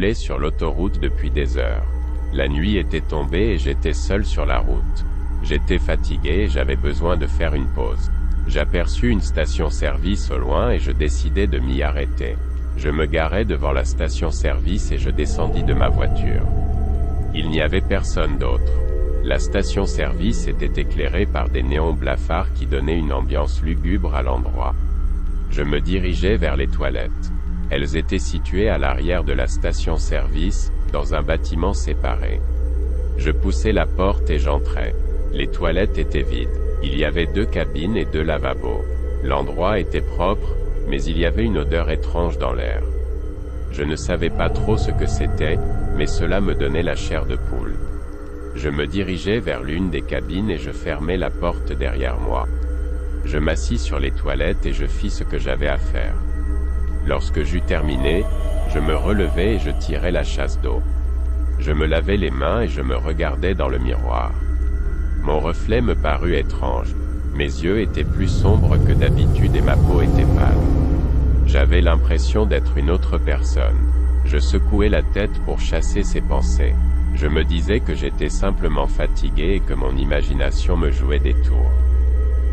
roulais sur l'autoroute depuis des heures. La nuit était tombée et j'étais seul sur la route. J'étais fatigué et j'avais besoin de faire une pause. J'aperçus une station-service au loin et je décidai de m'y arrêter. Je me garai devant la station-service et je descendis de ma voiture. Il n'y avait personne d'autre. La station-service était éclairée par des néons blafards qui donnaient une ambiance lugubre à l'endroit. Je me dirigeai vers les toilettes. Elles étaient situées à l'arrière de la station-service, dans un bâtiment séparé. Je poussai la porte et j'entrai. Les toilettes étaient vides. Il y avait 2 cabines et 2 lavabos. L'endroit était propre, mais il y avait une odeur étrange dans l'air. Je ne savais pas trop ce que c'était, mais cela me donnait la chair de poule. Je me dirigeai vers l'une des cabines et je fermai la porte derrière moi. Je m'assis sur les toilettes et je fis ce que j'avais à faire. Lorsque j'eus terminé, je me relevai et je tirai la chasse d'eau. Je me lavai les mains et je me regardai dans le miroir. Mon reflet me parut étrange. Mes yeux étaient plus sombres que d'habitude et ma peau était pâle. J'avais l'impression d'être une autre personne. Je secouai la tête pour chasser ces pensées. Je me disais que j'étais simplement fatigué et que mon imagination me jouait des tours.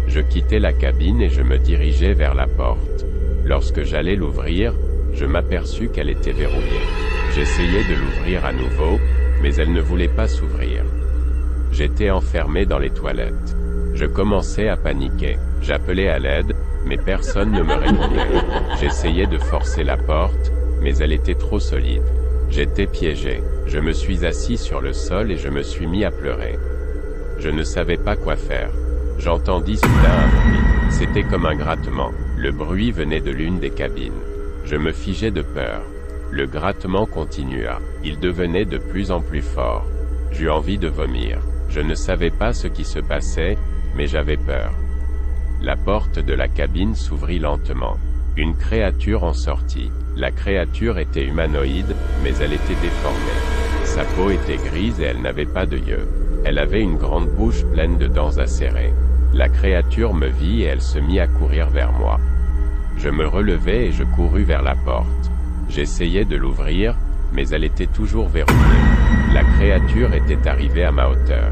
Je quittai la cabine et je me dirigeai vers la porte. Lorsque j'allais l'ouvrir, je m'aperçus qu'elle était verrouillée. J'essayai de l'ouvrir à nouveau, mais elle ne voulait pas s'ouvrir. J'étais enfermé dans les toilettes. Je commençais à paniquer. J'appelais à l'aide, mais personne ne me répondait. J'essayais de forcer la porte, mais elle était trop solide. J'étais piégé. Je me suis assis sur le sol et je me suis mis à pleurer. Je ne savais pas quoi faire. J'entendis soudain un bruit. C'était comme un grattement. Le bruit venait de l'une des cabines. Je me figeai de peur. Le grattement continua. Il devenait de plus en plus fort. J'eus envie de vomir. Je ne savais pas ce qui se passait, mais j'avais peur. La porte de la cabine s'ouvrit lentement. Une créature en sortit. La créature était humanoïde, mais elle était déformée. Sa peau était grise et elle n'avait pas de yeux. Elle avait une grande bouche pleine de dents acérées. La créature me vit et elle se mit à courir vers moi. Je me relevai et je courus vers la porte. J'essayais de l'ouvrir, mais elle était toujours verrouillée. La créature était arrivée à ma hauteur.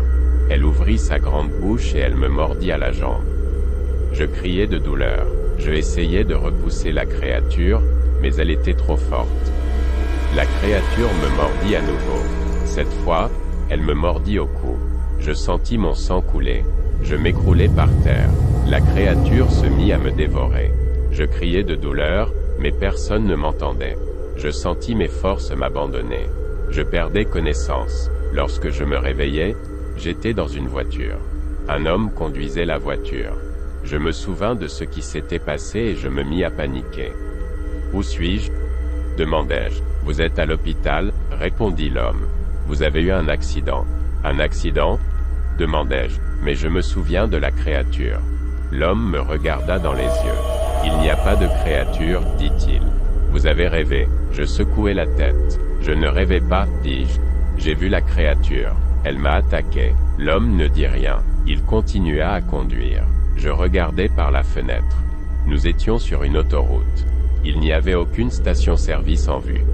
Elle ouvrit sa grande bouche et elle me mordit à la jambe. Je criai de douleur. Je essayais de repousser la créature, mais elle était trop forte. La créature me mordit à nouveau. Cette fois, elle me mordit au cou. Je sentis mon sang couler. Je m'écroulai par terre. La créature se mit à me dévorer. Je criai de douleur, mais personne ne m'entendait. Je sentis mes forces m'abandonner. Je perdais connaissance. Lorsque je me réveillai, j'étais dans une voiture. Un homme conduisait la voiture. Je me souvins de ce qui s'était passé et je me mis à paniquer. « Où suis-je » demandai-je. « Vous êtes à l'hôpital » répondit l'homme. « Vous avez eu un accident. »« Un accident » demandai-je. Mais je me souviens de la créature. L'homme me regarda dans les yeux. « Il n'y a pas de créature, dit-il. Vous avez rêvé. » Je secouai la tête. « Je ne rêvais pas, dis-je. J'ai vu la créature. Elle m'a attaqué. » L'homme ne dit rien. Il continua à conduire. Je regardais par la fenêtre. Nous étions sur une autoroute. Il n'y avait aucune station-service en vue.